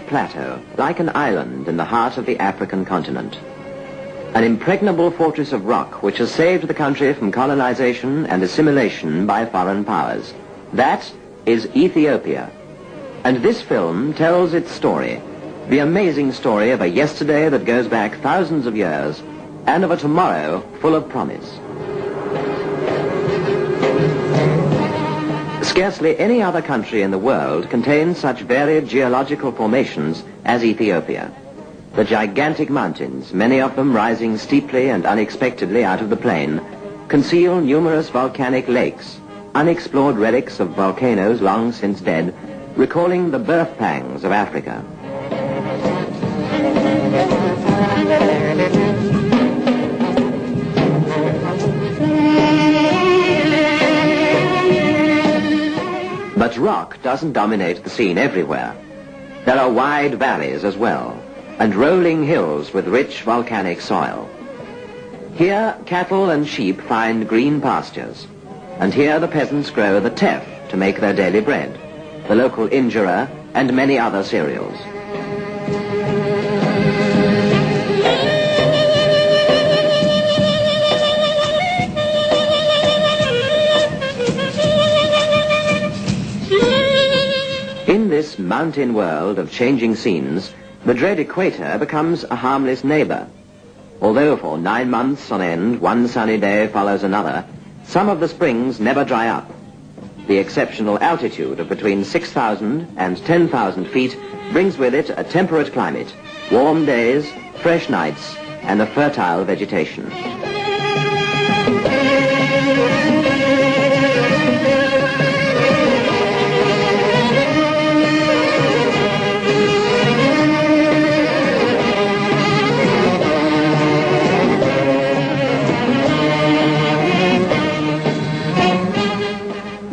high plateau, like an island in the heart of the African continent. An impregnable fortress of rock which has saved the country from colonization and assimilation by foreign powers. That is Ethiopia. And this film tells its story, the amazing story of a yesterday that goes back thousands of years, and of a tomorrow full of promise. Scarcely any other country in the world contains such varied geological formations as Ethiopia. The gigantic mountains, many of them rising steeply and unexpectedly out of the plain, conceal numerous volcanic lakes, unexplored relics of volcanoes long since dead, recalling the birth pangs of Africa. But rock doesn't dominate the scene everywhere. There are wide valleys as well, and rolling hills with rich volcanic soil. Here, cattle and sheep find green pastures, and here the peasants grow the teff to make their daily bread, the local injera, and many other cereals. In this mountain world of changing scenes, the dread equator becomes a harmless neighbor. Although for 9 months on end, one sunny day follows another, some of the springs never dry up. The exceptional altitude of between 6,000 and 10,000 feet brings with it a temperate climate, warm days, fresh nights, and a fertile vegetation.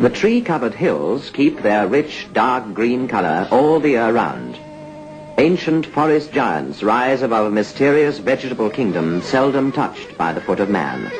The tree-covered hills keep their rich, dark green color all the year round. Ancient forest giants rise above a mysterious vegetable kingdom seldom touched by the foot of man.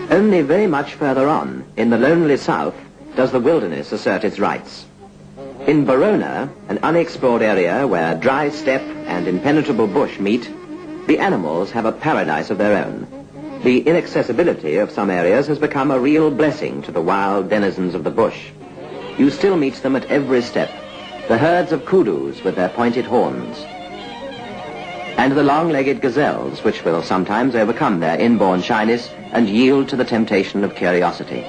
Only very much further on, in the lonely south, does the wilderness assert its rights. In Borona, an unexplored area where dry steppe and impenetrable bush meet, the animals have a paradise of their own. The inaccessibility of some areas has become a real blessing to the wild denizens of the bush. You still meet them at every step, the herds of kudus with their pointed horns, and the long-legged gazelles, which will sometimes overcome their inborn shyness and yield to the temptation of curiosity.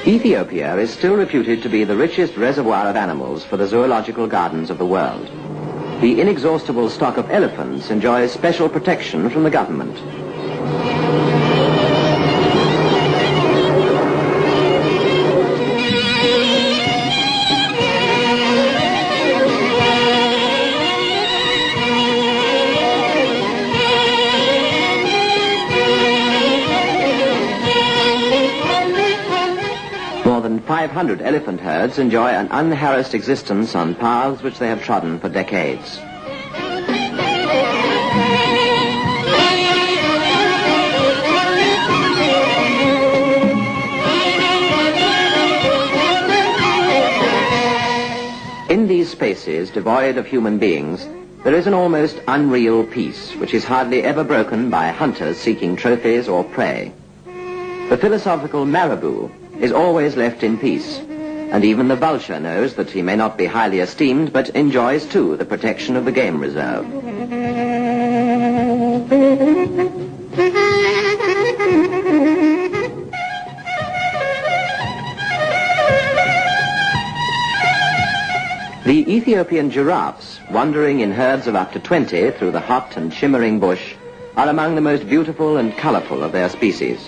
Ethiopia is still reputed to be the richest reservoir of animals for the zoological gardens of the world. The inexhaustible stock of elephants enjoys special protection from the government. More than 500 elephant herds enjoy an unharassed existence on paths which they have trodden for decades. In these spaces, devoid of human beings, there is an almost unreal peace, which is hardly ever broken by hunters seeking trophies or prey. The philosophical marabou is always left in peace, and even the vulture knows that he may not be highly esteemed, but enjoys too the protection of the game reserve. The The Ethiopian giraffes, wandering in herds of up to 20 through the hot and shimmering bush, are among the most beautiful and colorful of their species.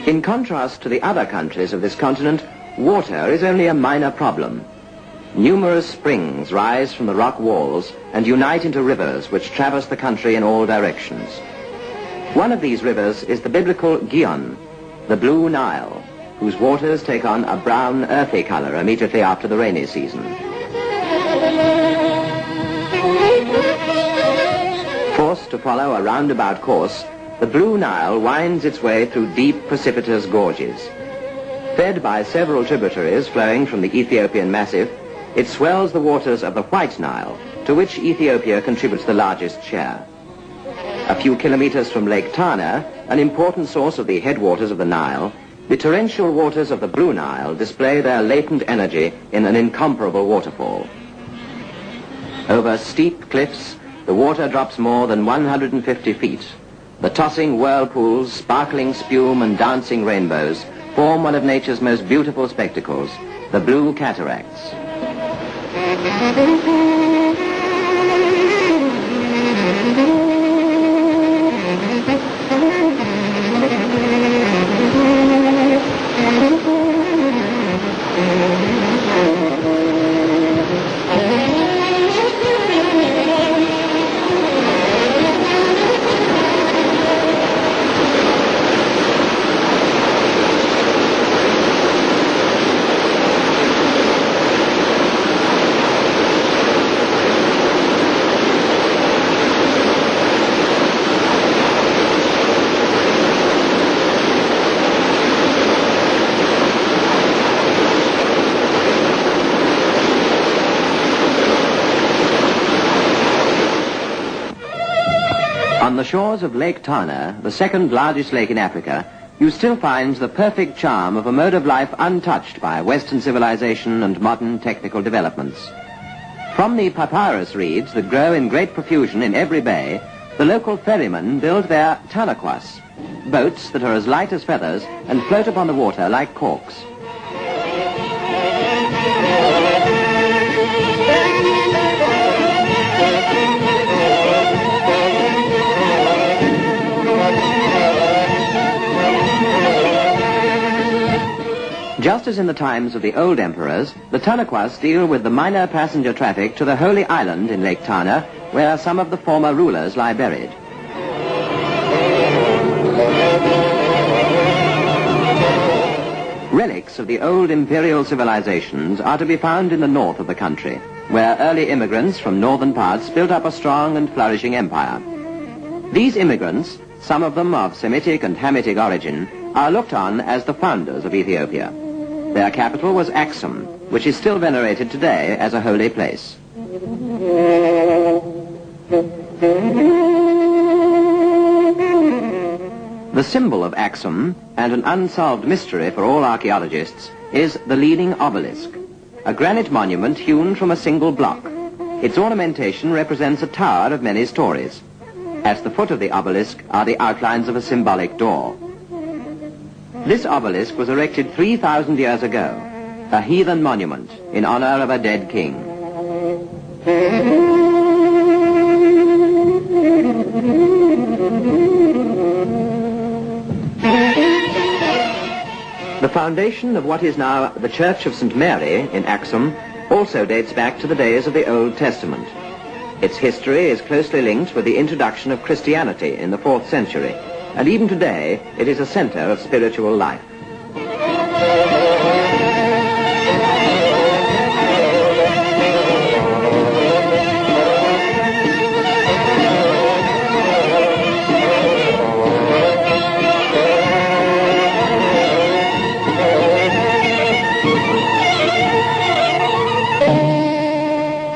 In contrast to the other countries of this continent, water is only a minor problem. Numerous springs rise from the rock walls and unite into rivers which traverse the country in all directions. One of these rivers is the biblical Gihon, the Blue Nile, whose waters take on a brown, earthy color immediately after the rainy season. Forced to follow a roundabout course, the Blue Nile winds its way through deep, precipitous gorges. Fed by several tributaries flowing from the Ethiopian Massif, it swells the waters of the White Nile, to which Ethiopia contributes the largest share. A few kilometers from Lake Tana, an important source of the headwaters of the Nile, the torrential waters of the Blue Nile display their latent energy in an incomparable waterfall. Over steep cliffs, the water drops more than 150 feet. The tossing whirlpools, sparkling spume and dancing rainbows form one of nature's most beautiful spectacles, the Blue Cataracts. On the shores of Lake Tana, the second largest lake in Africa, you still find the perfect charm of a mode of life untouched by Western civilization and modern technical developments. From the papyrus reeds that grow in great profusion in every bay, the local ferrymen build their Talakuas, boats that are as light as feathers and float upon the water like corks. Just as in the times of the old emperors, the Talakuas deal with the minor passenger traffic to the Holy Island in Lake Tana, where some of the former rulers lie buried. Relics of the old imperial civilizations are to be found in the north of the country, where early immigrants from northern parts built up a strong and flourishing empire. These immigrants, some of them of Semitic and Hamitic origin, are looked on as the founders of Ethiopia. Their capital was Aksum, which is still venerated today as a holy place. The symbol of Aksum, and an unsolved mystery for all archaeologists, is the leaning obelisk, a granite monument hewn from a single block. Its ornamentation represents a tower of many stories. At the foot of the obelisk are the outlines of a symbolic door. This obelisk was erected 3,000 years ago, a heathen monument in honor of a dead king. The foundation of what is now the Church of St. Mary in Aksum also dates back to the days of the Old Testament. Its history is closely linked with the introduction of Christianity in the 4th century, and even today it is a center of spiritual life.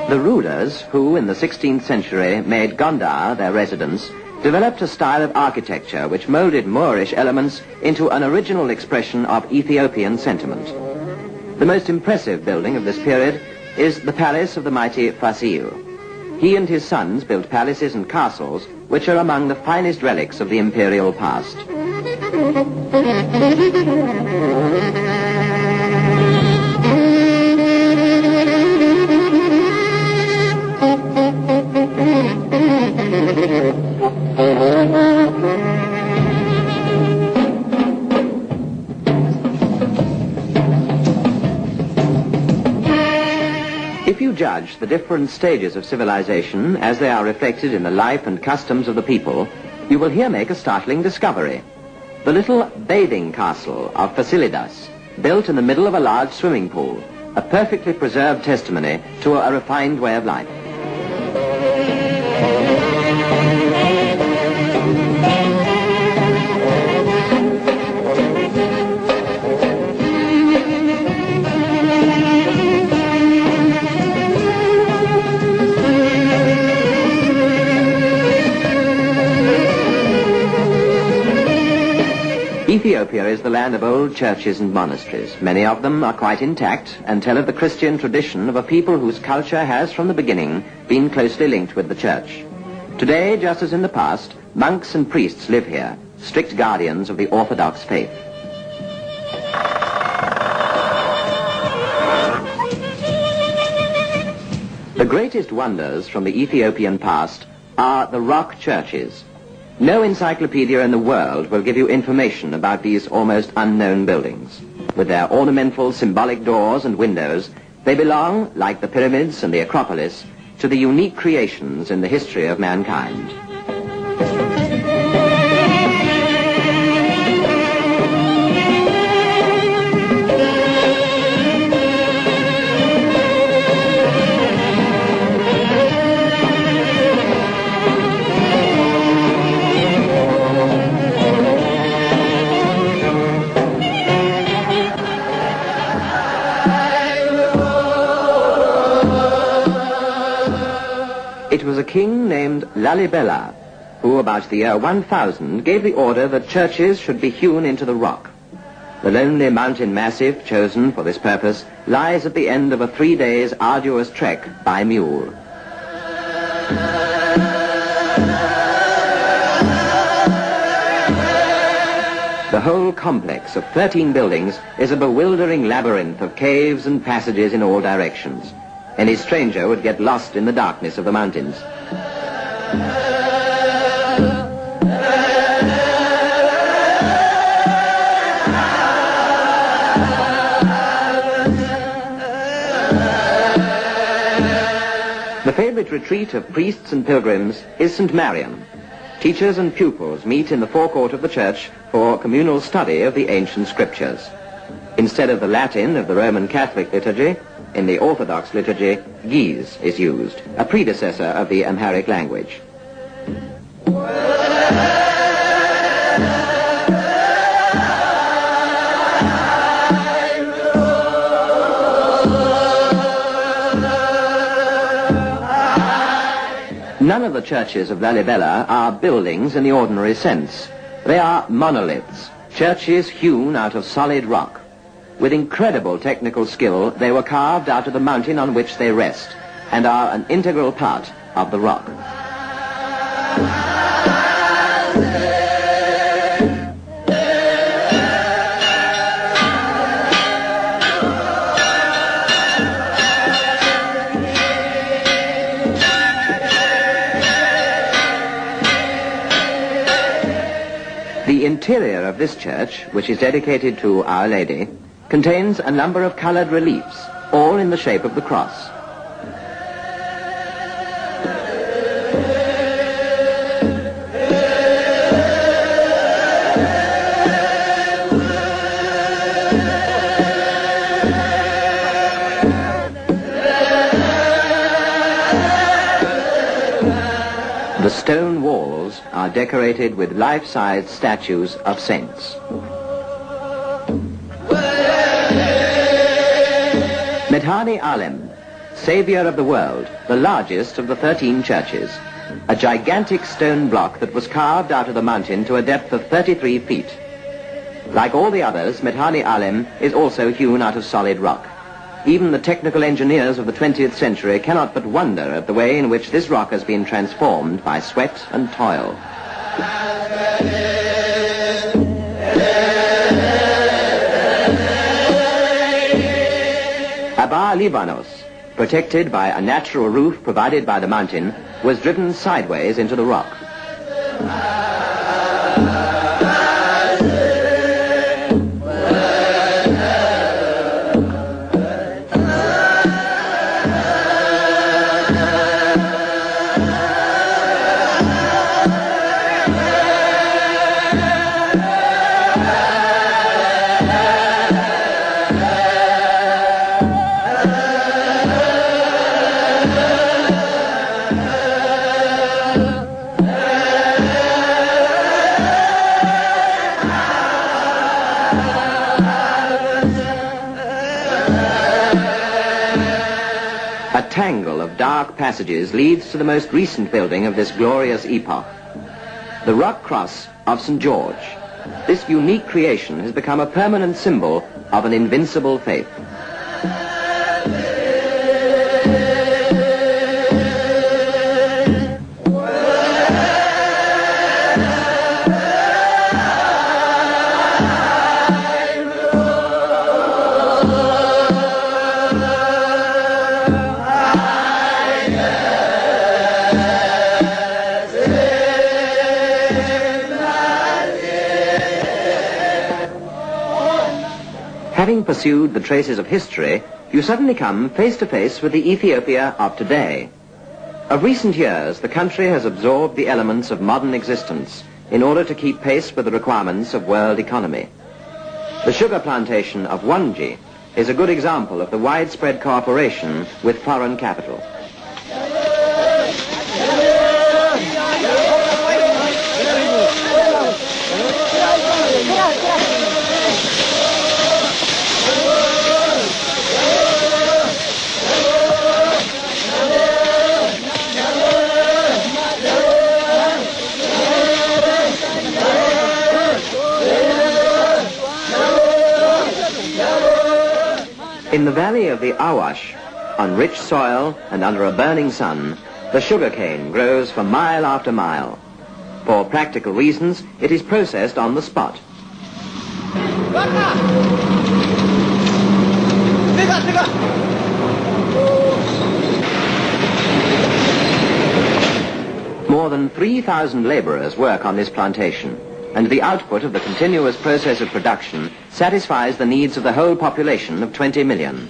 The rulers, who in the 16th century made Gondar their residence, developed a style of architecture which molded Moorish elements into an original expression of Ethiopian sentiment. The most impressive building of this period is the palace of the mighty Fasil. He and his sons built palaces and castles which are among the finest relics of the imperial past. If you judge the different stages of civilization as they are reflected in the life and customs of the people, you will here make a startling discovery. The little bathing castle of Fasilidas, built in the middle of a large swimming pool, a perfectly preserved testimony to a refined way of life. Ethiopia is the land of old churches and monasteries. Many of them are quite intact and tell of the Christian tradition of a people whose culture has from the beginning been closely linked with the church. Today, just as in the past, monks and priests live here, strict guardians of the Orthodox faith. The greatest wonders from the Ethiopian past are the rock churches. No encyclopedia in the world will give you information about these almost unknown buildings. With their ornamental, symbolic doors and windows, they belong, like the pyramids and the Acropolis, to the unique creations in the history of mankind. It was a king named Lalibela who, about the year 1000, gave the order that churches should be hewn into the rock. The lonely mountain massif chosen for this purpose lies at the end of a 3 days arduous trek by mule. The whole complex of 13 buildings is a bewildering labyrinth of caves and passages in all directions. Any stranger would get lost in the darkness of the mountains. The favorite retreat of priests and pilgrims is St. Mariam. Teachers and pupils meet in the forecourt of the church for communal study of the ancient scriptures. Instead of the Latin of the Roman Catholic liturgy, in the Orthodox liturgy, Ge'ez is used, a predecessor of the Amharic language. None of the churches of Lalibela are buildings in the ordinary sense. They are monoliths, churches hewn out of solid rock. With incredible technical skill, they were carved out of the mountain on which they rest, and are an integral part of the rock. The interior of this church, which is dedicated to Our Lady, contains a number of colored reliefs, all in the shape of the cross. The stone walls are decorated with life-size statues of saints. Medhani Alem, Savior of the World, the largest of the 13 churches. A gigantic stone block that was carved out of the mountain to a depth of 33 feet. Like all the others, Medhani Alem is also hewn out of solid rock. even the technical engineers of the 20th century cannot but wonder at the way in which this rock has been transformed by sweat and toil. Abar Libanos, protected by a natural roof provided by the mountain, was driven sideways into the rock. A tangle of dark passages leads to the most recent building of this glorious epoch, the rock cross of St. George. This unique creation has become a permanent symbol of an invincible faith. Having pursued the traces of history, you suddenly come face to face with the Ethiopia of today. Of recent years, the country has absorbed the elements of modern existence in order to keep pace with the requirements of world economy. The sugar plantation of Wanji is a good example of the widespread cooperation with foreign capital. In the valley of the Awash, on rich soil and under a burning sun, the sugarcane grows for mile after mile. For practical reasons, it is processed on the spot. More than 3,000 laborers work on this plantation, and the output of the continuous process of production satisfies the needs of the whole population of 20 million.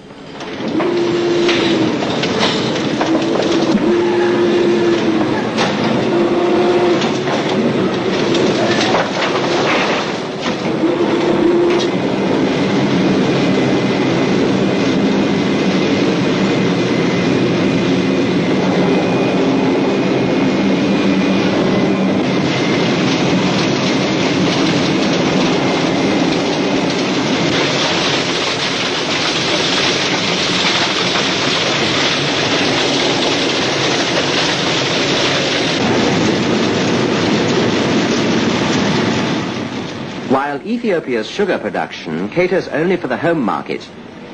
While Ethiopia's sugar production caters only for the home market,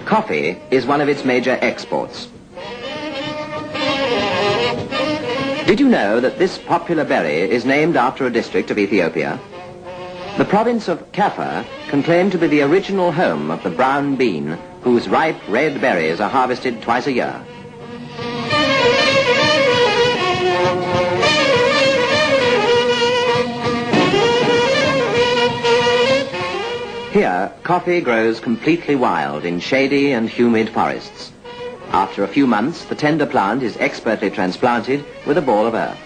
coffee is one of its major exports. Did you know that this popular berry is named after a district of Ethiopia? The province of Kaffa can claim to be the original home of the brown bean, whose ripe red berries are harvested twice a year. Here, coffee grows completely wild in shady and humid forests. After a few months, the tender plant is expertly transplanted with a ball of earth.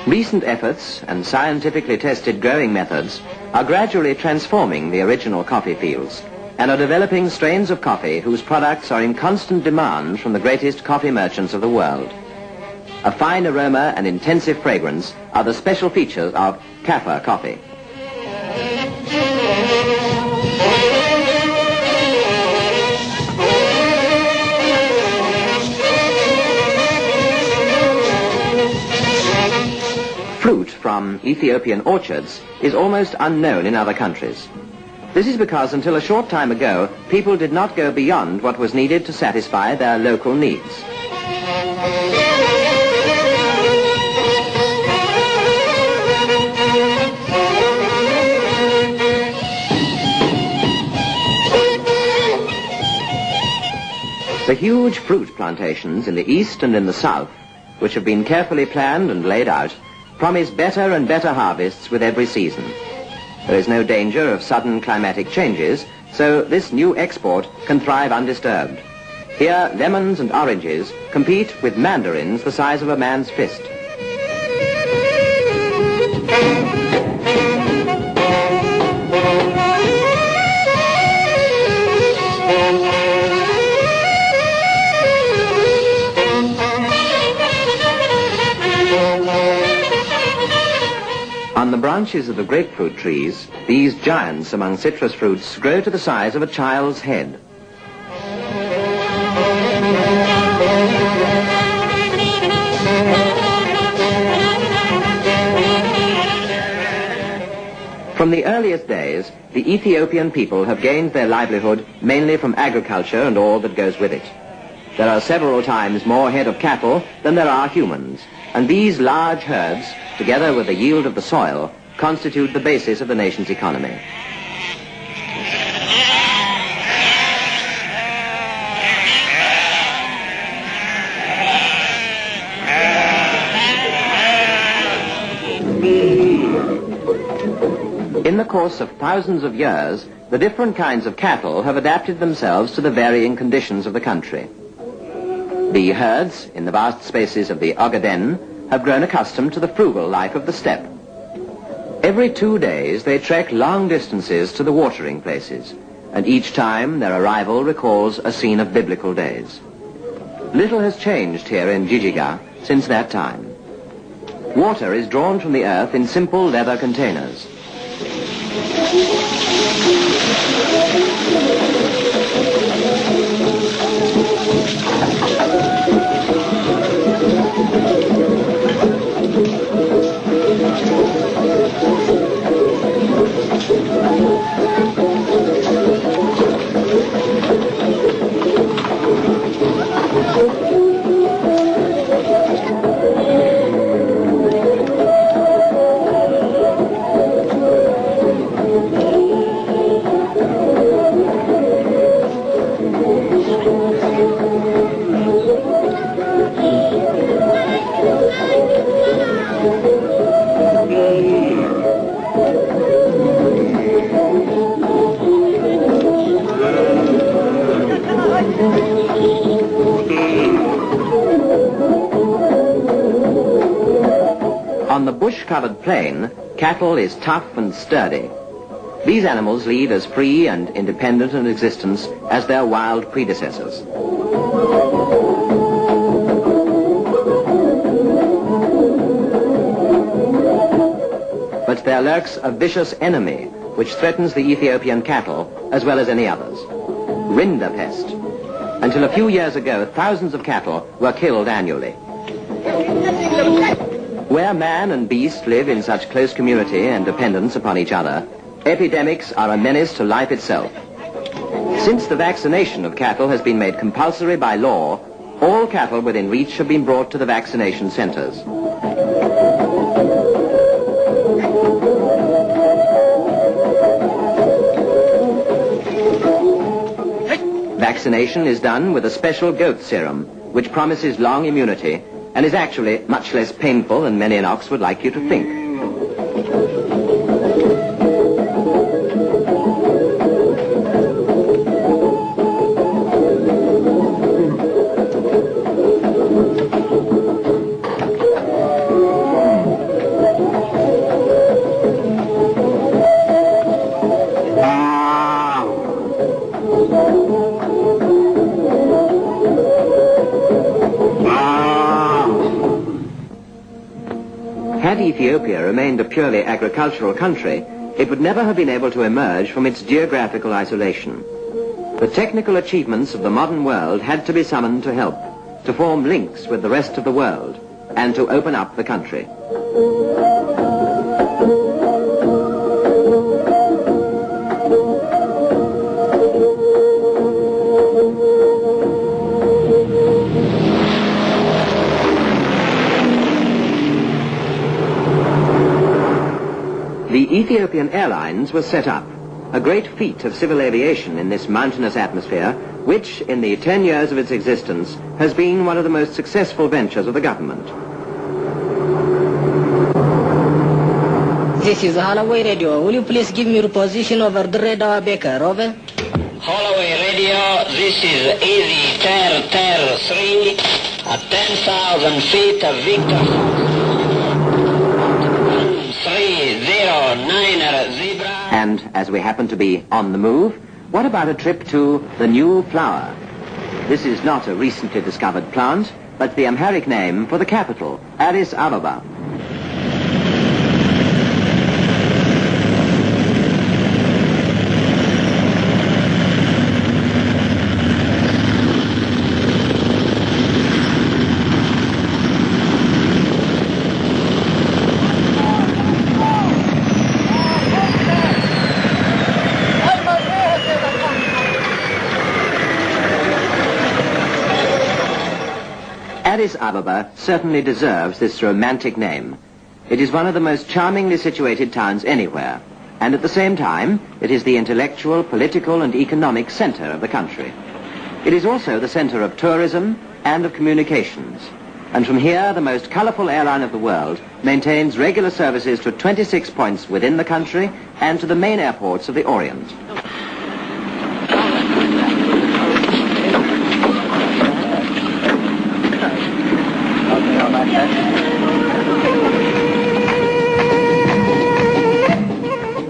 Recent efforts and scientifically tested growing methods are gradually transforming the original coffee fields and are developing strains of coffee whose products are in constant demand from the greatest coffee merchants of the world. A fine aroma and intensive fragrance are the special features of Kaffa coffee. from Ethiopian orchards is almost unknown in other countries. This is because until a short time ago, people did not go beyond what was needed to satisfy their local needs. The huge fruit plantations in the east and in the south, which have been carefully planned and laid out, promise better and better harvests with every season. There is no danger of sudden climatic changes, so this new export can thrive undisturbed. Here, lemons and oranges compete with mandarins the size of a man's fist. On the branches of the grapefruit trees, these giants among citrus fruits grow to the size of a child's head. From the earliest days, the Ethiopian people have gained their livelihood mainly from agriculture and all that goes with it. There are several times more head of cattle than there are humans, and these large herds, together with the yield of the soil, constitute the basis of the nation's economy. In the course of thousands of years, the different kinds of cattle have adapted themselves to the varying conditions of the country. The herds, in the vast spaces of the Ogaden, have grown accustomed to the frugal life of the steppe. Every 2 days they trek long distances to the watering places, and each time their arrival recalls a scene of biblical days. Little has changed here in Jijiga since that time. Water is drawn from the earth in simple leather containers. On the bush-covered plain, cattle is tough and sturdy. These animals lead as free and independent an existence as their wild predecessors. But there lurks a vicious enemy which threatens the Ethiopian cattle as well as any others. Rinderpest. Until a few years ago, thousands of cattle were killed annually. Where man and beast live in such close community and dependence upon each other, epidemics are a menace to life itself. Since the vaccination of cattle has been made compulsory by law, all cattle within reach have been brought to the vaccination centers. Vaccination is done with a special goat serum, which promises long immunity and is actually much less painful than many an ox would like you to think. Had Ethiopia remained a purely agricultural country, it would never have been able to emerge from its geographical isolation. The technical achievements of the modern world had to be summoned to help, to form links with the rest of the world, and to open up the country. Ethiopian Airlines was set up, a great feat of civil aviation in this mountainous atmosphere, which, in the 10 years of its existence, has been one of the most successful ventures of the government. This is Holloway Radio. Will you please give me your position over the radar, Baker? Over. Holloway Radio, this is Easy Ter 3 at 10,000 feet of Victor 309 Zebra. And as we happen to be on the move, what about a trip to the New Flower? This is not a recently discovered plant, but the Amharic name for the capital, Addis Ababa. Addis Ababa certainly deserves this romantic name. It is one of the most charmingly situated towns anywhere, and at the same time, it is the intellectual, political, and economic center of the country. It is also the center of tourism and of communications, and from here, the most colorful airline of the world maintains regular services to 26 points within the country and to the main airports of the Orient.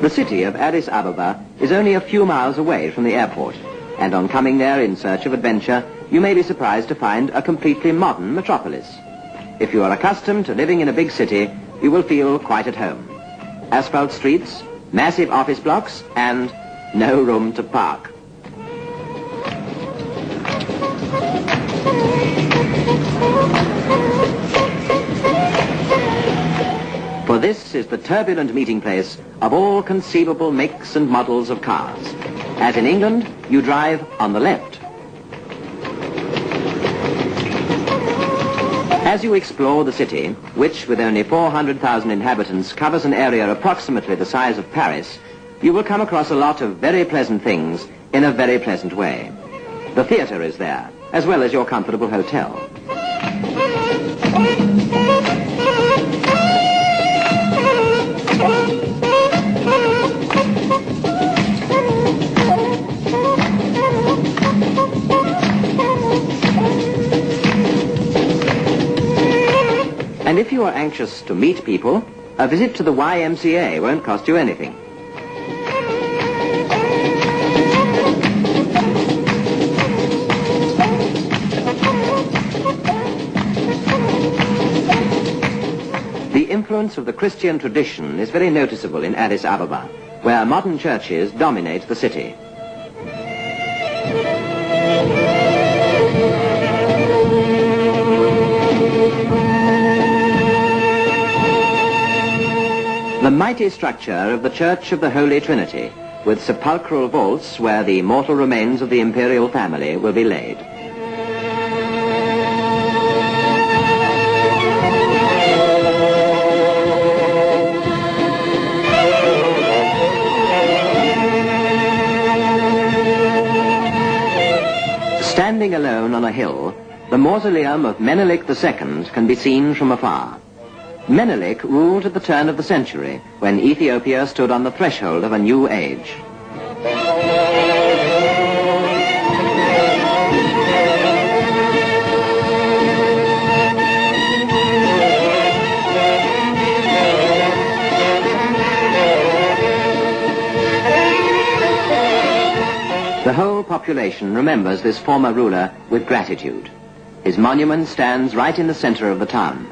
The city of Addis Ababa is only a few miles away from the airport, and on coming there in search of adventure, you may be surprised to find a completely modern metropolis. If you are accustomed to living in a big city, you will feel quite at home. Asphalt streets, massive office blocks, and no room to park. For this is the turbulent meeting place of all conceivable makes and models of cars. As in England, you drive on the left. As you explore the city, which with only 400,000 inhabitants covers an area approximately the size of Paris, you will come across a lot of very pleasant things in a very pleasant way. The theater is there, as well as your comfortable hotel. And if you are anxious to meet people, a visit to the YMCA won't cost you anything. The influence of the Christian tradition is very noticeable in Addis Ababa, where modern churches dominate the city. The mighty structure of the Church of the Holy Trinity, with sepulchral vaults where the mortal remains of the Imperial family will be laid. Standing alone on a hill, the mausoleum of Menelik II can be seen from afar. Menelik ruled at the turn of the century, when Ethiopia stood on the threshold of a new age. The whole population remembers this former ruler with gratitude. His monument stands right in the center of the town,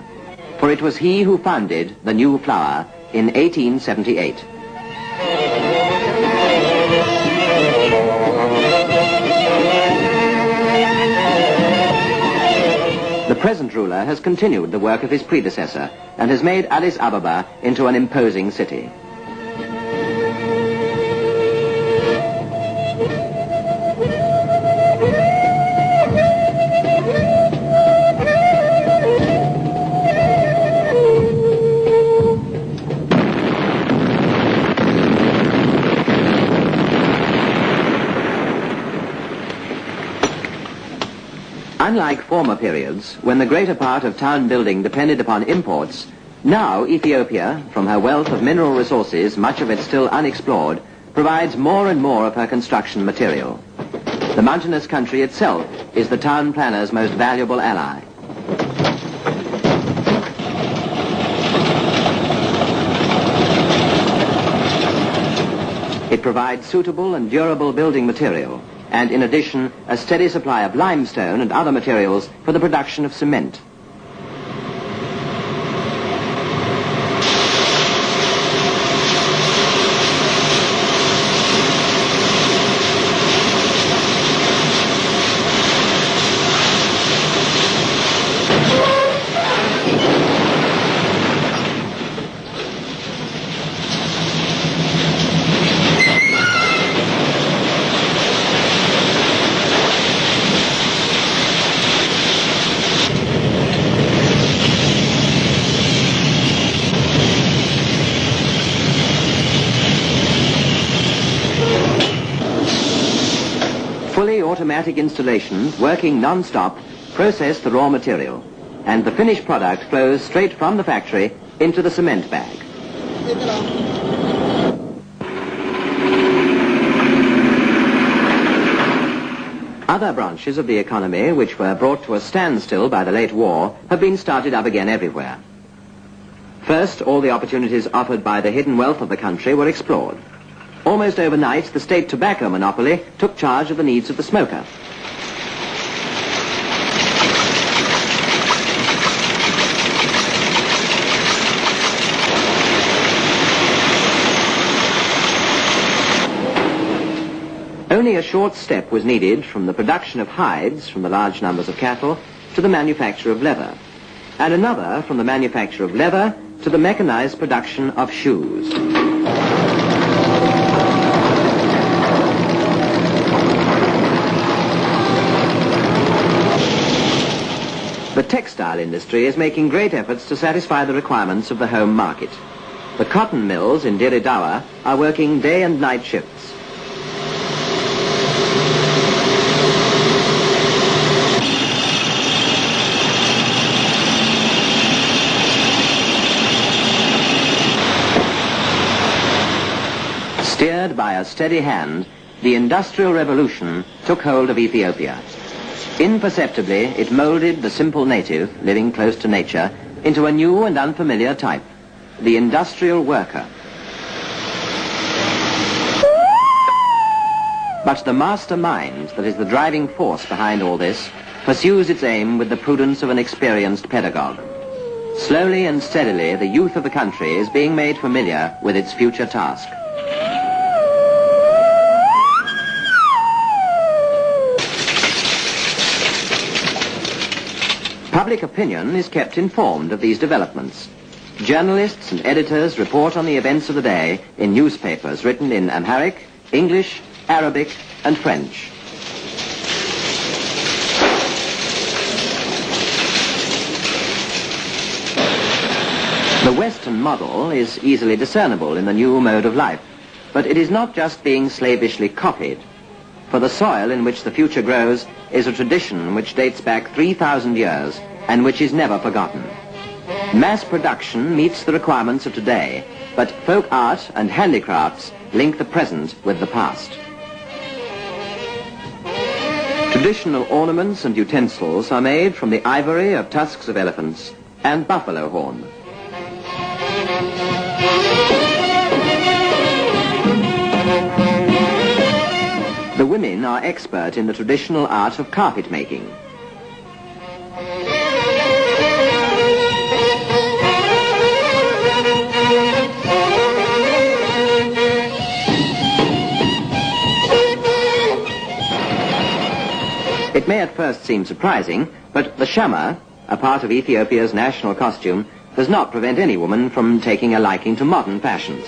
for it was he who founded the New Flower in 1878. The present ruler has continued the work of his predecessor and has made Addis Ababa into an imposing city. Unlike former periods, when the greater part of town building depended upon imports, now Ethiopia, from her wealth of mineral resources, much of it still unexplored, provides more and more of her construction material. The mountainous country itself is the town planner's most valuable ally. It provides suitable and durable building material, and in addition, a steady supply of limestone and other materials for the production of cement. Fully automatic installations working non-stop process the raw material, and the finished product flows straight from the factory into the cement bag. Other branches of the economy, which were brought to a standstill by the late war, have been started up again everywhere. First, all the opportunities offered by the hidden wealth of the country were explored. Almost overnight, the state tobacco monopoly took charge of the needs of the smoker. Only a short step was needed from the production of hides from the large numbers of cattle to the manufacture of leather, and another from the manufacture of leather to the mechanized production of shoes. The textile industry is making great efforts to satisfy the requirements of the home market. The cotton mills in Diridawa are working day and night shifts. Steered by a steady hand, the Industrial Revolution took hold of Ethiopia. Imperceptibly, it molded the simple native, living close to nature, into a new and unfamiliar type, the industrial worker. But the master mind that is the driving force behind all this pursues its aim with the prudence of an experienced pedagogue. Slowly and steadily, the youth of the country is being made familiar with its future task. Public opinion is kept informed of these developments. Journalists and editors report on the events of the day in newspapers written in Amharic, English, Arabic, and French. The Western model is easily discernible in the new mode of life, but it is not just being slavishly copied. For the soil in which the future grows is a tradition which dates back 3,000 years and which is never forgotten. Mass production meets the requirements of today, but folk art and handicrafts link the present with the past. Traditional ornaments and utensils are made from the ivory of tusks of elephants and buffalo horn. The women are expert in the traditional art of carpet making. It may at first seem surprising, but the shama, a part of Ethiopia's national costume, does not prevent any woman from taking a liking to modern fashions.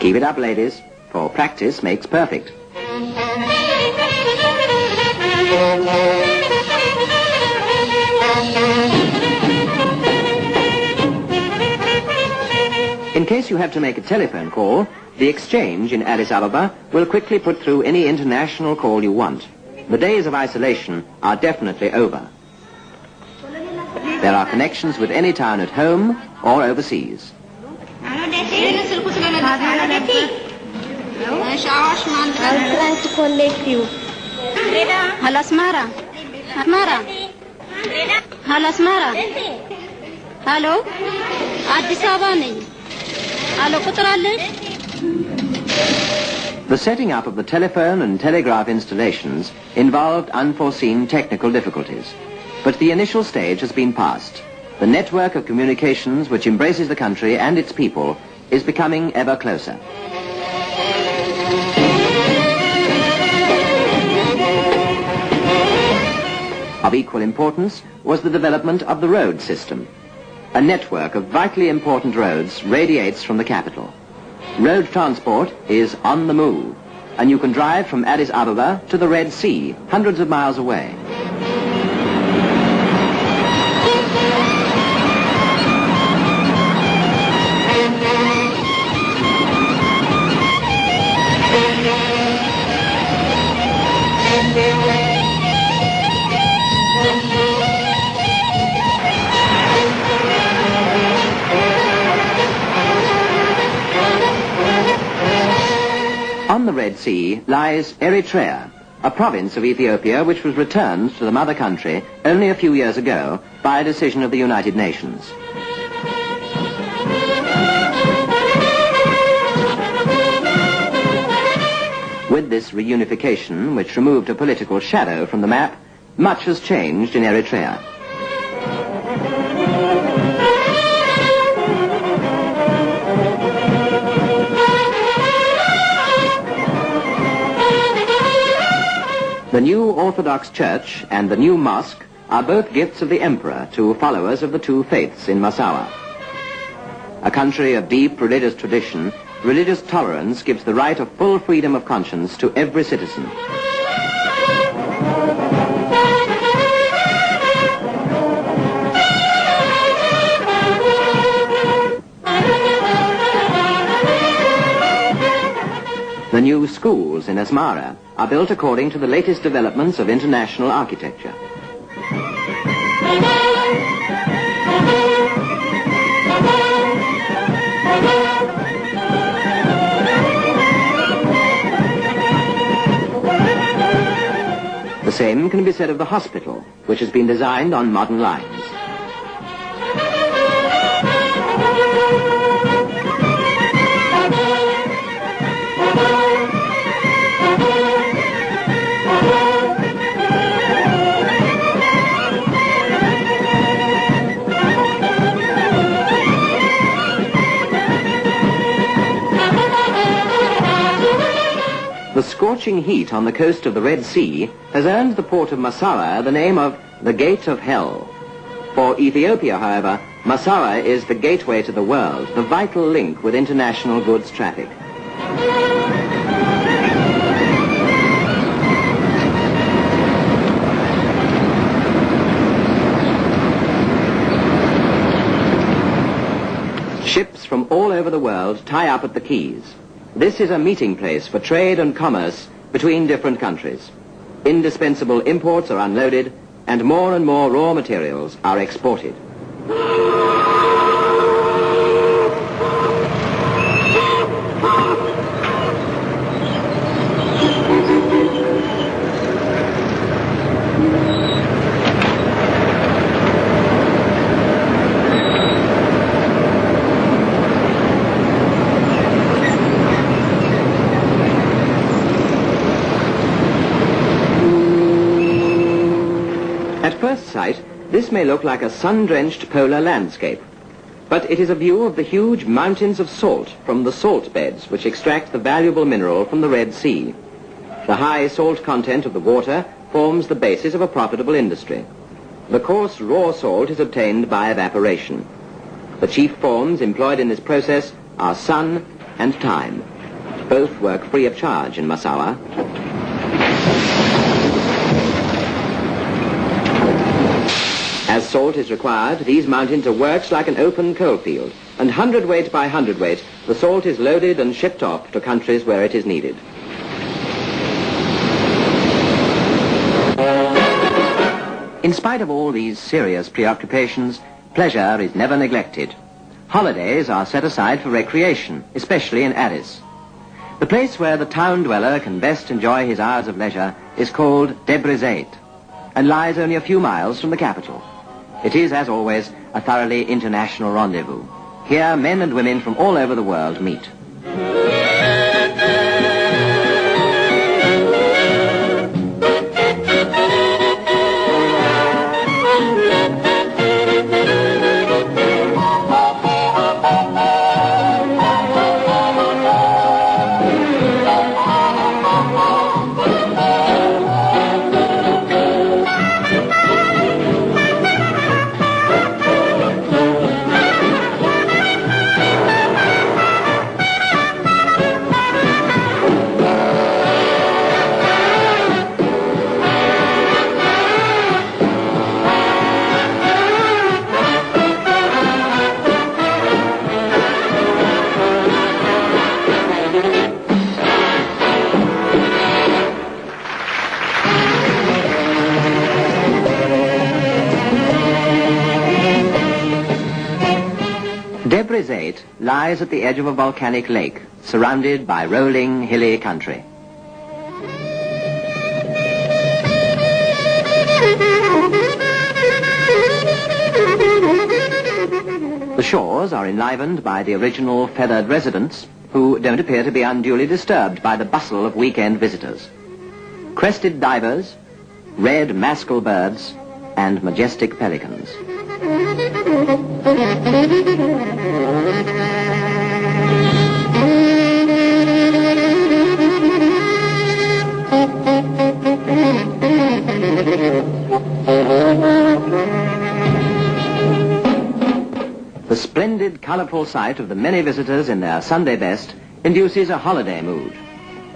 Keep it up, ladies, for practice makes perfect. In case you have to make a telephone call, the exchange in Addis Ababa will quickly put through any international call you want. The days of isolation are definitely over. There are connections with any town at home or overseas. I'm trying to connect you. Hello, Smara. Smara. Hello, Smara. Hello. Addis Ababa. Hello, Kutrale. The setting up of the telephone and telegraph installations involved unforeseen technical difficulties. But the initial stage has been passed. The network of communications which embraces the country and its people is becoming ever closer. Of equal importance was the development of the road system. A network of vitally important roads radiates from the capital. Road transport is on the move, and you can drive from Addis Ababa to the Red Sea, hundreds of miles away. On the Red Sea lies Eritrea, a province of Ethiopia which was returned to the mother country only a few years ago by a decision of the United Nations. With this reunification, which removed a political shadow from the map, much has changed in Eritrea. The new Orthodox Church and the new mosque are both gifts of the Emperor to followers of the two faiths in Massawa. A country of deep religious tradition, religious tolerance gives the right of full freedom of conscience to every citizen. The new schools in Asmara are built according to the latest developments of international architecture. The same can be said of the hospital, which has been designed on modern lines. The scorching heat on the coast of the Red Sea has earned the port of Massawa the name of the Gate of Hell. For Ethiopia, however, Massawa is the gateway to the world, the vital link with international goods traffic. Ships from all over the world tie up at the quays. This is a meeting place for trade and commerce between different countries. Indispensable imports are unloaded, and more raw materials are exported. At first sight, this may look like a sun-drenched polar landscape, but it is a view of the huge mountains of salt from the salt beds which extract the valuable mineral from the Red Sea. The high salt content of the water forms the basis of a profitable industry. The coarse raw salt is obtained by evaporation. The chief forms employed in this process are sun and time. Both work free of charge in Massawa. As salt is required, these mountains are worked like an open coalfield, and hundredweight by hundredweight, the salt is loaded and shipped off to countries where it is needed. In spite of all these serious preoccupations, pleasure is never neglected. Holidays are set aside for recreation, especially in Addis. The place where the town dweller can best enjoy his hours of leisure is called Debre and lies only a few miles from the capital. It is, as always, a thoroughly international rendezvous. Here, men and women from all over the world meet. Debre lies at the edge of a volcanic lake, surrounded by rolling, hilly country. The shores are enlivened by the original feathered residents, who don't appear to be unduly disturbed by the bustle of weekend visitors. Crested divers, red Meskel birds, and majestic pelicans. The splendid, colourful sight of the many visitors in their Sunday best induces a holiday mood.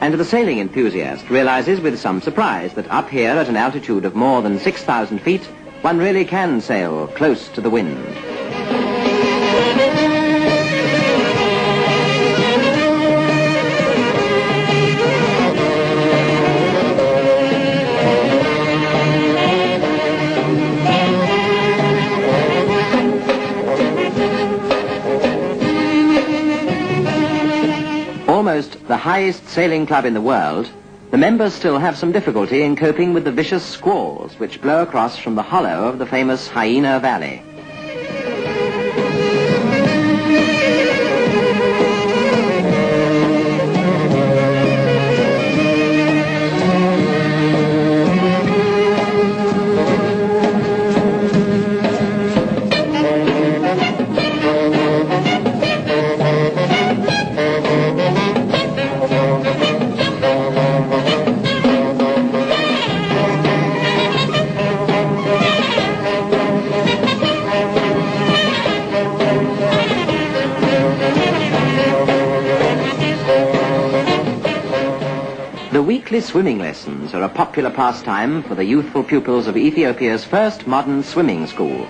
And the sailing enthusiast realizes with some surprise that up here at an altitude of more than 6,000 feet, one really can sail close to the wind. Almost the highest sailing club in the world, the members still have some difficulty in coping with the vicious squalls which blow across from the hollow of the famous Hyena Valley. The weekly swimming lessons are a popular pastime for the youthful pupils of Ethiopia's first modern swimming school.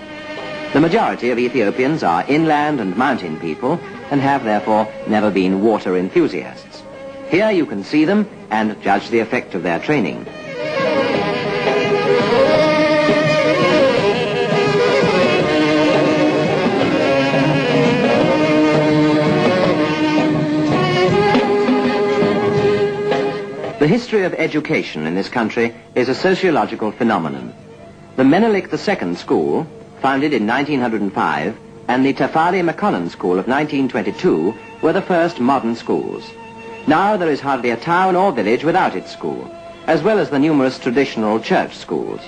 The majority of Ethiopians are inland and mountain people and have therefore never been water enthusiasts. Here you can see them and judge the effect of their training. The history of education in this country is a sociological phenomenon. The Menelik II School, founded in 1905, and the Tafari McConnell School of 1922 were the first modern schools. Now there is hardly a town or village without its school, as well as the numerous traditional church schools.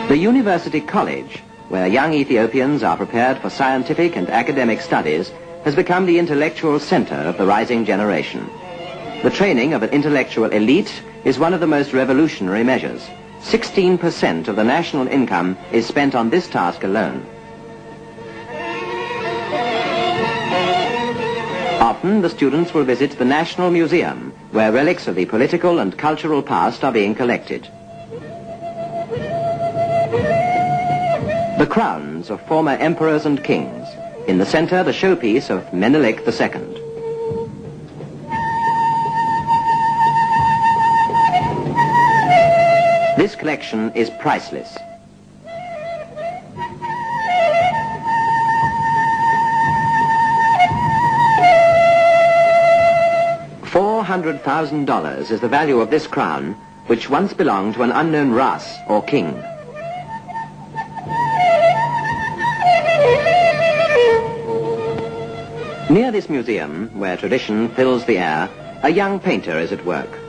The University College, where young Ethiopians are prepared for scientific and academic studies, has become the intellectual center of the rising generation. The training of an intellectual elite is one of the most revolutionary measures. 16% of the national income is spent on this task alone. Often the students will visit the National Museum, where relics of the political and cultural past are being collected. The crowns of former emperors and kings. In the center, the showpiece of Menelik II. This collection is priceless. $400,000 is the value of this crown, which once belonged to an unknown Ras or king. Near this museum, where tradition fills the air, a young painter is at work.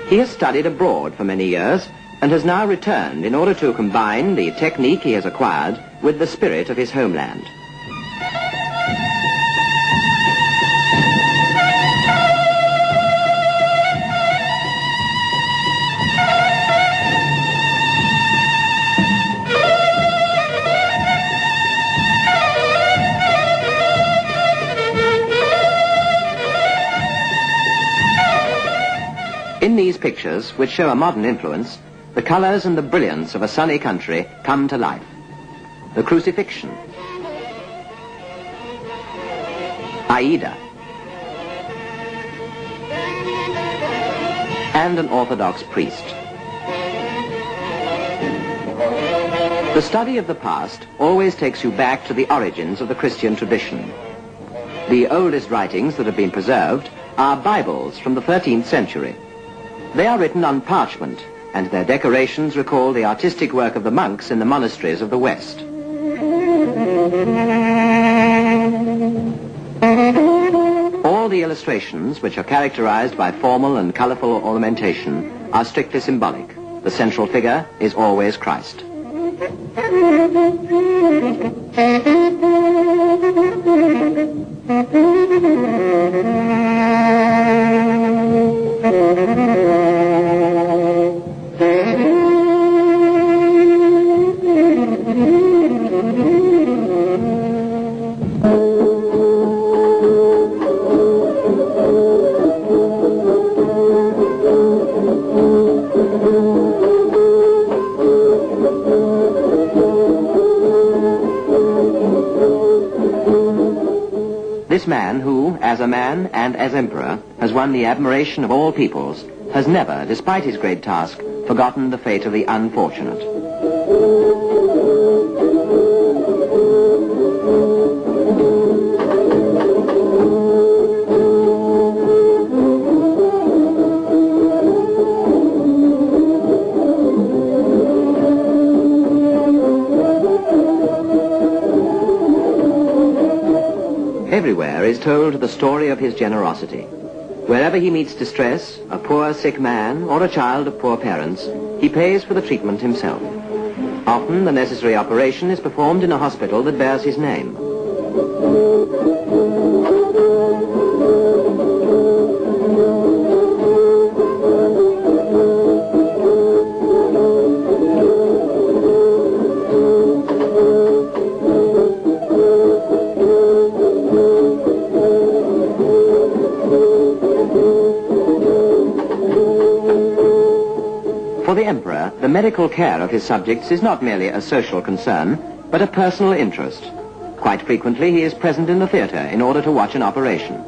He has studied abroad for many years and has now returned in order to combine the technique he has acquired with the spirit of his homeland. In these pictures, which show a modern influence, the colors and the brilliance of a sunny country come to life. The crucifixion, Aida, and an Orthodox priest. The study of the past always takes you back to the origins of the Christian tradition. The oldest writings that have been preserved are Bibles from the 13th century. They are written on parchment, and their decorations recall the artistic work of the monks in the monasteries of the West. All the illustrations, which are characterized by formal and colorful ornamentation, are strictly symbolic. The central figure is always Christ. This man who, as a man and as emperor, has won the admiration of all peoples, has never, despite his great task, forgotten the fate of the unfortunate. Everywhere is told the story of his generosity. Wherever he meets distress, a poor sick man or a child of poor parents, he pays for the treatment himself. Often the necessary operation is performed in a hospital that bears his name. For the emperor, the medical care of his subjects is not merely a social concern, but a personal interest. Quite frequently, he is present in the theater in order to watch an operation.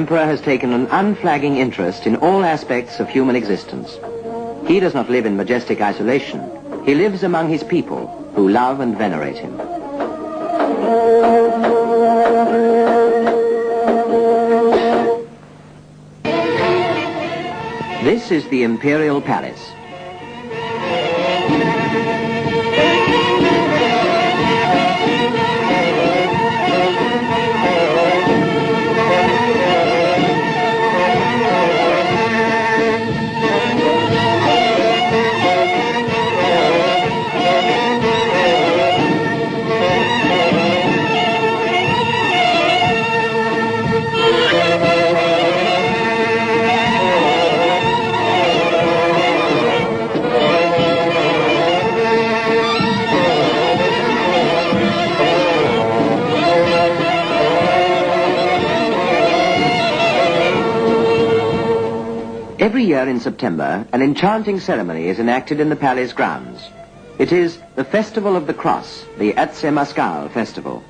emperor has taken an unflagging interest in all aspects of human existence. He does not live in majestic isolation. He lives among his people, who love and venerate him. This is the Imperial Palace. Every year in September, an enchanting ceremony is enacted in the palace grounds. It is the Festival of the Cross, the Meskel festival.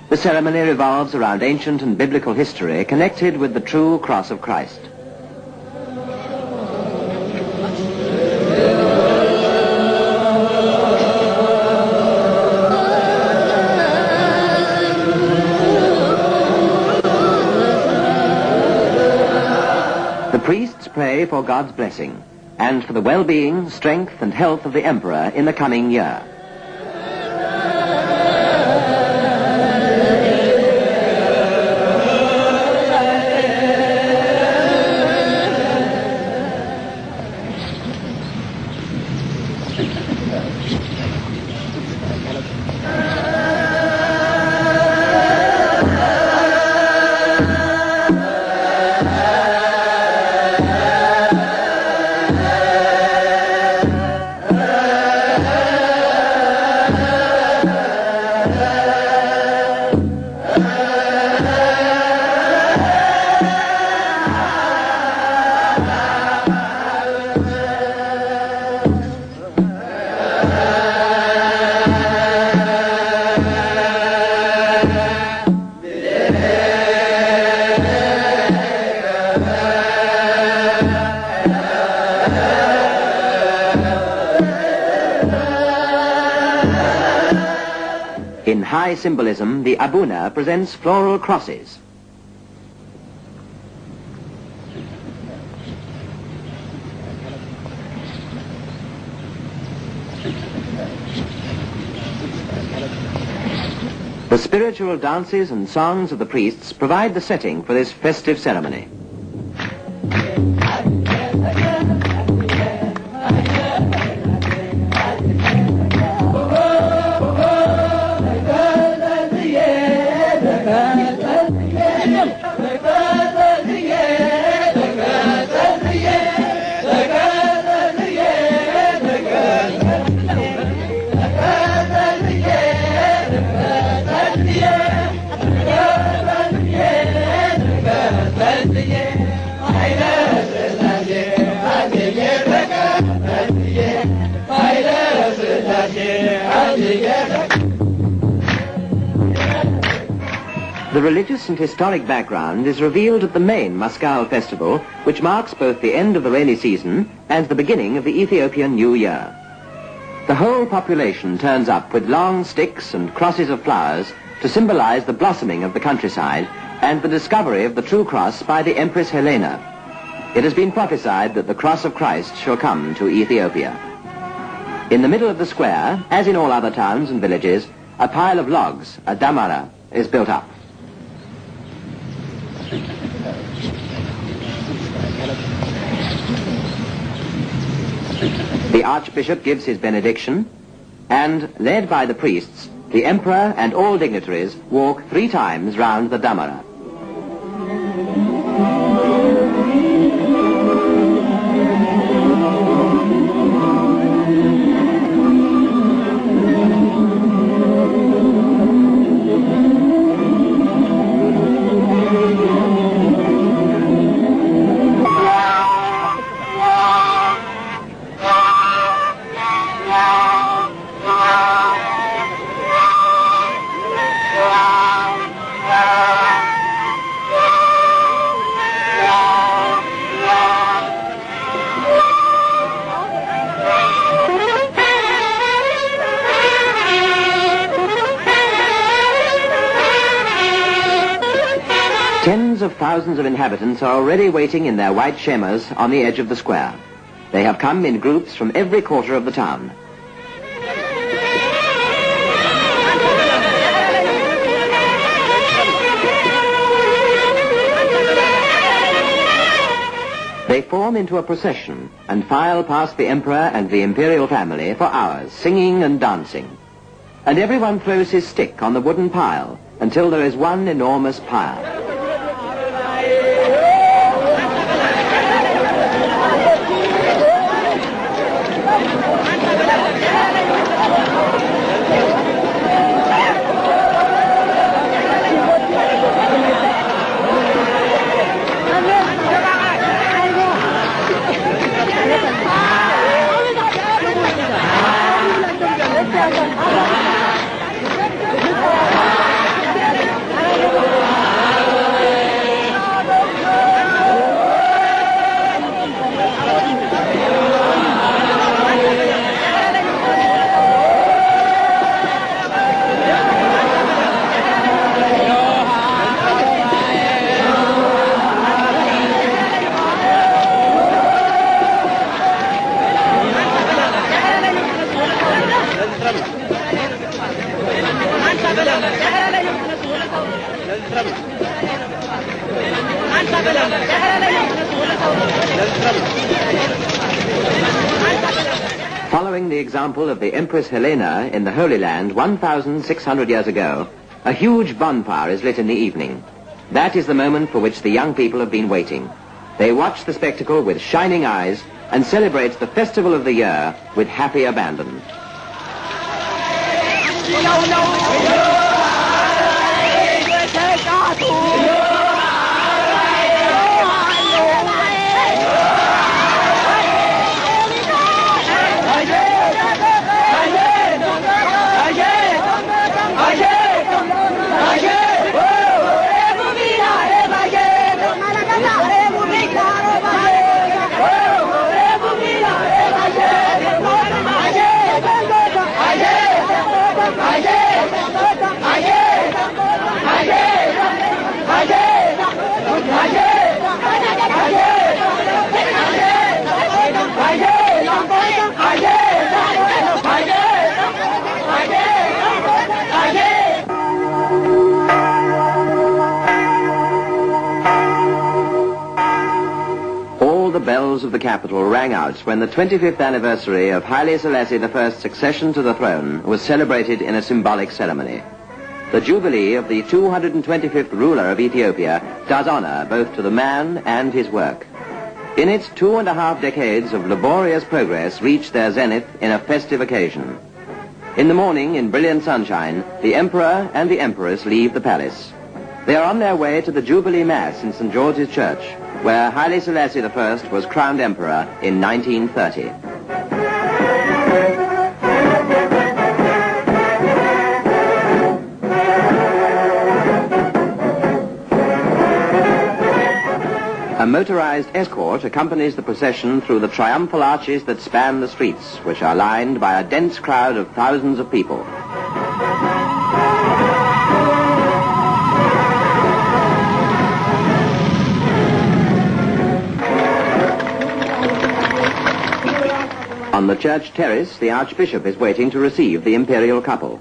The ceremony revolves around ancient and biblical history connected with the true cross of Christ. The priests pray for God's blessing and for the well-being, strength and health of the emperor in the coming year. In high symbolism, the Abuna presents floral crosses. The spiritual dances and songs of the priests provide the setting for this festive ceremony. The religious and historic background is revealed at the main Meskel festival, which marks both the end of the rainy season and the beginning of the Ethiopian New Year. The whole population turns up with long sticks and crosses of flowers to symbolize the blossoming of the countryside and the discovery of the true cross by the Empress Helena. It has been prophesied that the cross of Christ shall come to Ethiopia. In the middle of the square, as in all other towns and villages, a pile of logs, a damara, is built up. The Archbishop gives his benediction, and, led by the priests, the Emperor and all dignitaries walk 3 times round the damara. thousands of inhabitants are already waiting in their white shemas on the edge of the square. They have come in groups from every quarter of the town. They form into a procession and file past the emperor and the imperial family for hours, singing and dancing. And everyone throws his stick on the wooden pile until there is one enormous pyre. Following the example of the Empress Helena in the Holy Land 1,600 years ago, a huge bonfire is lit in the evening. That is the moment for which the young people have been waiting. They watch the spectacle with shining eyes and celebrate the festival of the year with happy abandon. The bells of the capital rang out when the 25th anniversary of Haile Selassie I's succession to the throne was celebrated in a symbolic ceremony. The Jubilee of the 225th ruler of Ethiopia does honor both to the man and his work. In its 2.5 decades of laborious progress reached their zenith in a festive occasion. In the morning, in brilliant sunshine, the emperor and the empress leave the palace. They are on their way to the Jubilee Mass in St. George's Church, where Haile Selassie I was crowned emperor in 1930. A motorized escort accompanies the procession through the triumphal arches that span the streets, which are lined by a dense crowd of thousands of people. On the church terrace, the Archbishop is waiting to receive the imperial couple.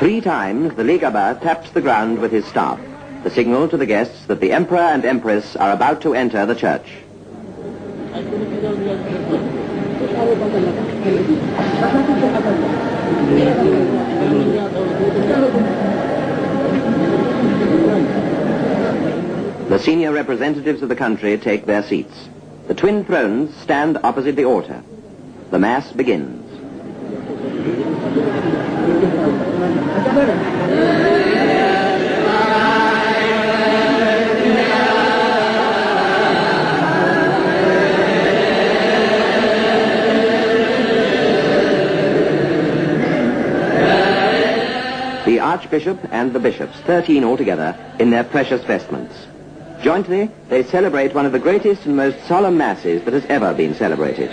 Three times the Ligaba taps the ground with his staff, the signal to the guests that the Emperor and Empress are about to enter the church. The senior representatives of the country take their seats. The twin thrones stand opposite the altar. The Mass begins. The Archbishop and the bishops, 13 altogether, in their precious vestments. Jointly, they celebrate one of the greatest and most solemn masses that has ever been celebrated.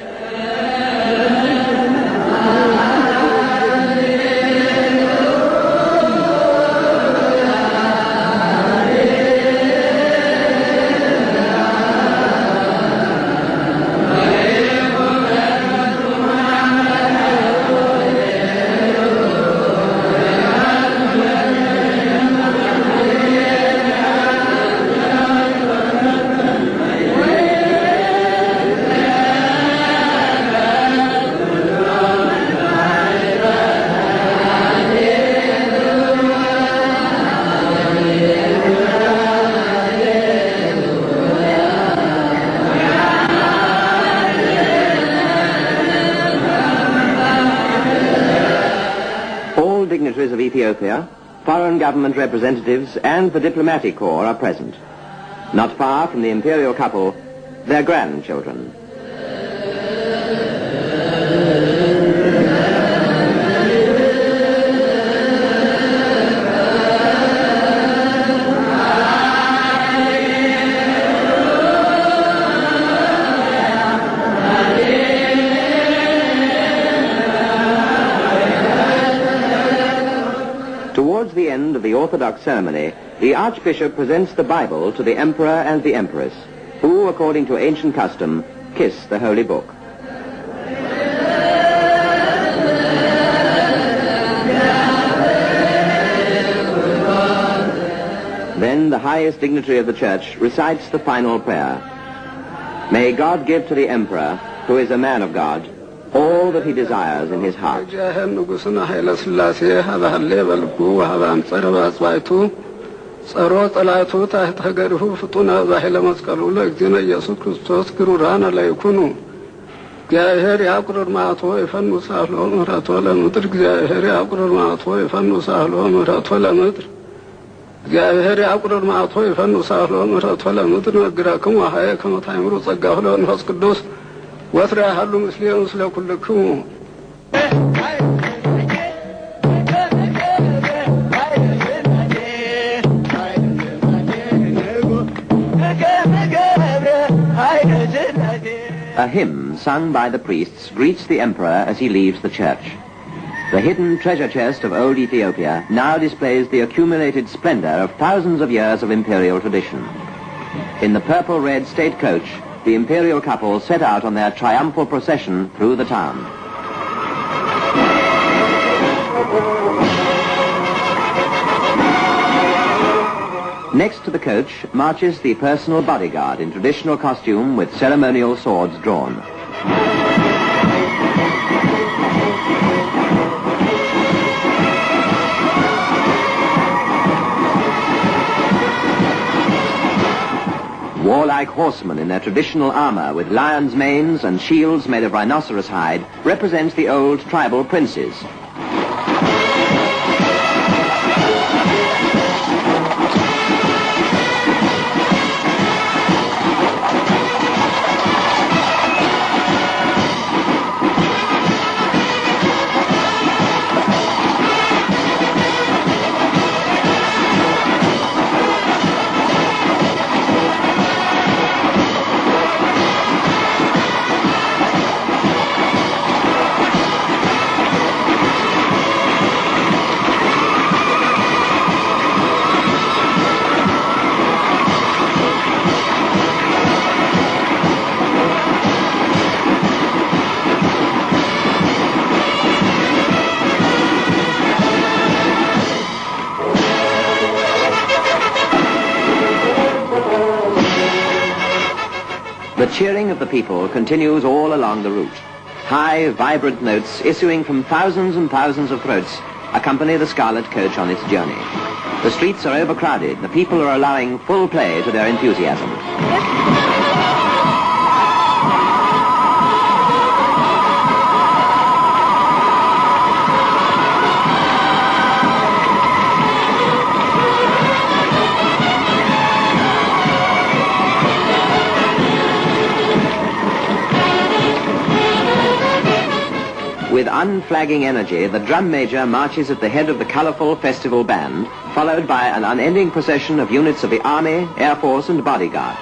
Dignitaries of Ethiopia, foreign government representatives and the diplomatic corps are present. Not far from the imperial couple, their grandchildren. Towards the end of the Orthodox ceremony, the Archbishop presents the Bible to the Emperor and the Empress, who, according to ancient custom, kiss the Holy Book. Then the highest dignitary of the Church recites the final prayer. May God give to the Emperor, who is a man of God, all that he desires in his heart. ጸሮት ጠላቱ ታሕተ ገሪሁ ፍጡነ ዛሒለ መስቀሉ ለእግዚእነ ኢየሱስ ክርስቶስ ግሩራነ ለይኩኑ እግዚአብሔር ያቁርር ማቶ ይፈኑ ሳህሎ ምሕረቶ ለምድር እግዚአብሔር ያቁርር ማቶ ይፈኑ ሳህሎ ምሕረቶ ለምድር እግዚአብሔር ያቁርር ማቶ ይፈኑ ሳህሎ ምሕረቶ ለምድር ነግራክሙ ሀየ ከመ ታእምሩ ጸጋሁ ለመንፈስ ቅዱስ ወትረ ያህሉ ምስሌ ምስለ ኩልክሙ A hymn sung by the priests greets the emperor as he leaves the church. The hidden treasure chest of old Ethiopia now displays the accumulated splendor of thousands of years of imperial tradition. In the purple-red state coach, the imperial couple set out on their triumphal procession through the town. Next to the coach marches the personal bodyguard in traditional costume with ceremonial swords drawn. Warlike horsemen in their traditional armor with lions' manes and shields made of rhinoceros hide represent the old tribal princes. The cheering of the people continues all along the route. High, vibrant notes issuing from thousands and thousands of throats accompany the scarlet coach on its journey. The streets are overcrowded. The people are allowing full play to their enthusiasm. With unflagging energy, the drum major marches at the head of the colorful festival band, followed by an unending procession of units of the Army, Air Force, and bodyguard.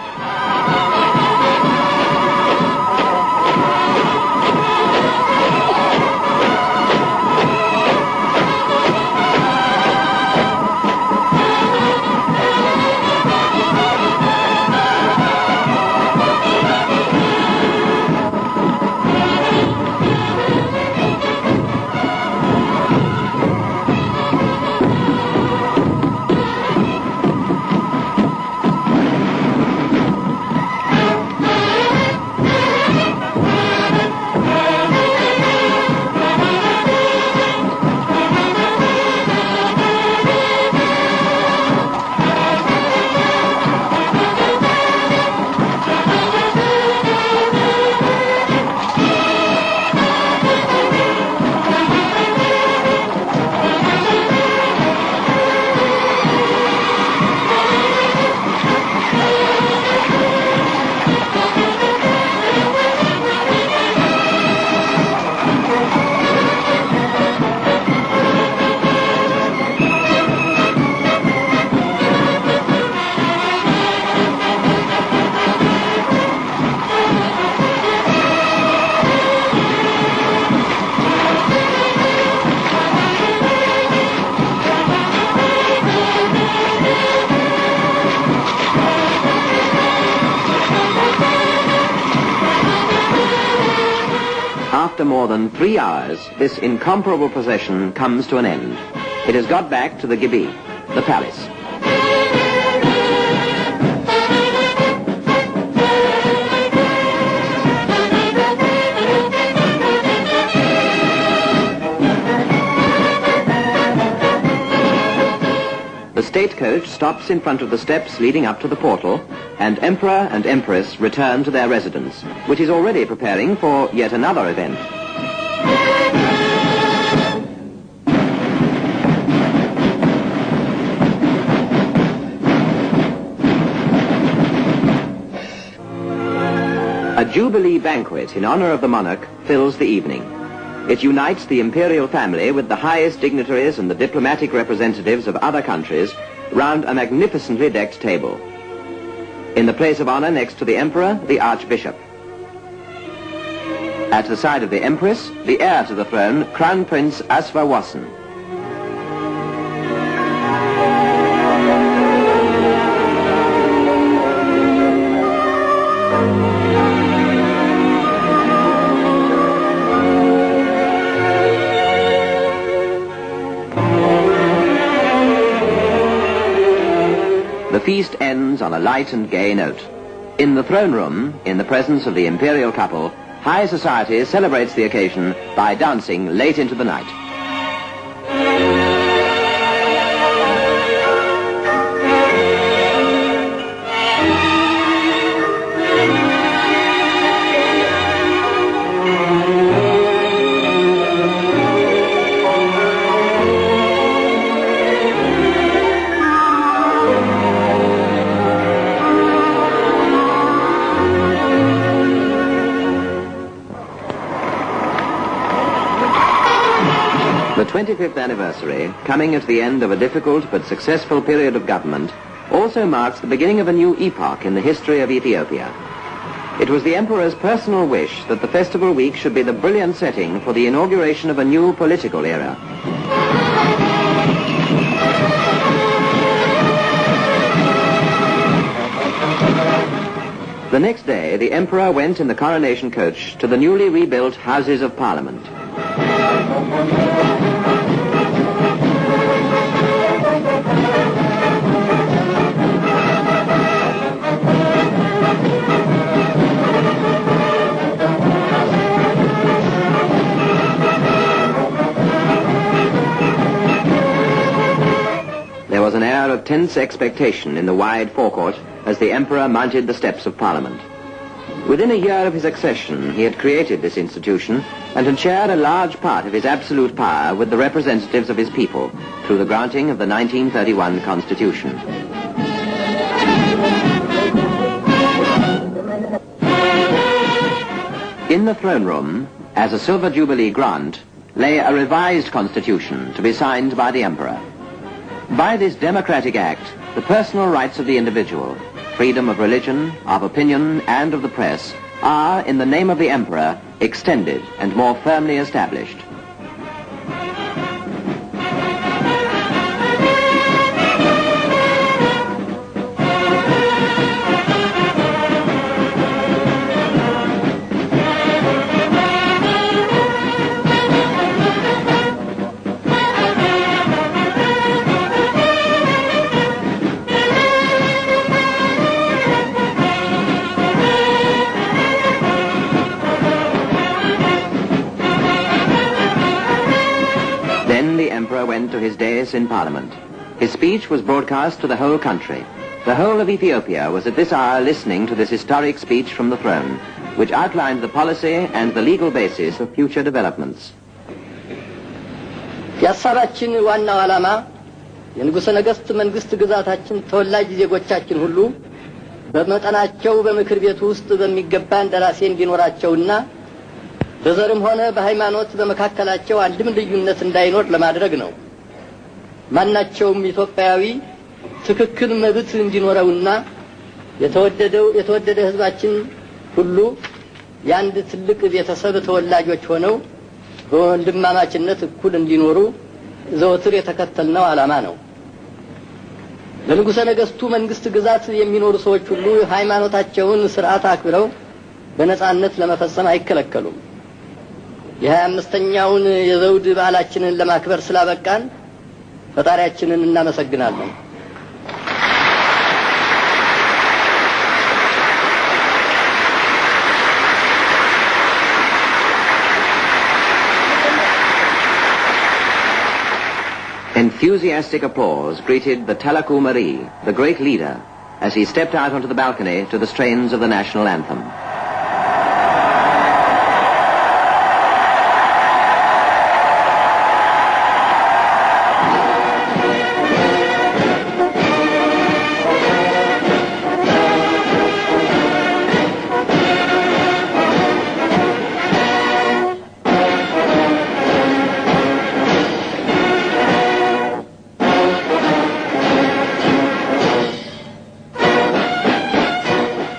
After more than 3 hours, this incomparable procession comes to an end. It has got back to the Gibi, the palace. The state coach stops in front of the steps leading up to the portal, and Emperor and Empress return to their residence, which is already preparing for yet another event. A Jubilee banquet in honor of the monarch fills the evening. It unites the imperial family with the highest dignitaries and the diplomatic representatives of other countries round a magnificently decked table. In the place of honor next to the emperor, the archbishop. At the side of the empress, the heir to the throne, Crown Prince Asfawassen. The feast ends on a light and gay note. In the throne room, in the presence of the imperial couple, high society celebrates the occasion by dancing late into the night. The 25th anniversary, coming at the end of a difficult but successful period of government, also marks the beginning of a new epoch in the history of Ethiopia. It was the emperor's personal wish that the festival week should be the brilliant setting for the inauguration of a new political era. The next day, the emperor went in the coronation coach to the newly rebuilt Houses of Parliament. There was an air of tense expectation in the wide forecourt as the emperor mounted the steps of Parliament. Within a year of his accession, he had created this institution and had shared a large part of his absolute power with the representatives of his people through the granting of the 1931 Constitution. In the throne room, as a Silver Jubilee grant, lay a revised constitution to be signed by the emperor. By this democratic act, the personal rights of the individual, freedom of religion, of opinion, and of the press are, in the name of the emperor, extended and more firmly established. Went to his dais in Parliament. His speech was broadcast to the whole country. The whole of Ethiopia was at this hour listening to this historic speech from the throne, which outlined the policy and the legal basis of future developments. የሀሳባችን ዋናው ዓላማ የንጉሠ ነገሥት መንግስት ግዛታችን ተወላጅ ዜጎቻችን ሁሉ በመጠናቸው በምክር ቤት ውስጥ በሚገባ እንደራሴ እንዲኖራቸውና በዘርም ሆነ በሃይማኖት በመካከላቸው አንድም ልዩነት እንዳይኖር ለማድረግ ነው። ማናቸውም ኢትዮጵያዊ ትክክል መብት እንዲኖረውና የተወደደ ህዝባችን ሁሉ የአንድ ትልቅ ቤተሰብ ተወላጆች ሆነው በወንድማማችነት እኩል እንዲኖሩ ዘወትር የተከተልነው ዓላማ ነው። በንጉሠ ነገሥቱ መንግስት ግዛት የሚኖሩ ሰዎች ሁሉ ሃይማኖታቸውን ስርዓት አክብረው በነጻነት ለመፈጸም አይከለከሉም። የ25ኛውን የዘውድ በዓላችንን ለማክበር ስላበቃን ፈጣሪያችንን እናመሰግናለን። Enthusiastic applause greeted the Talaku, the great leader, as he stepped out onto the balcony to the strains of the national anthem.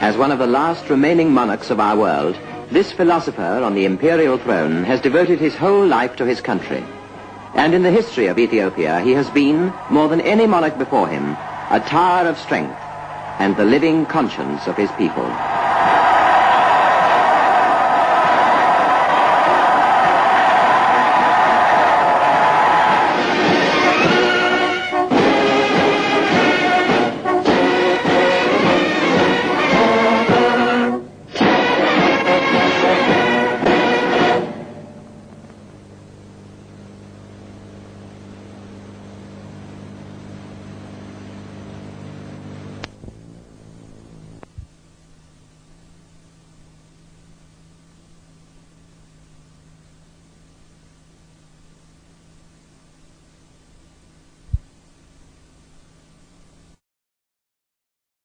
As one of the last remaining monarchs of our world, this philosopher on the imperial throne has devoted his whole life to his country. And in the history of Ethiopia, he has been, more than any monarch before him, a tower of strength and the living conscience of his people.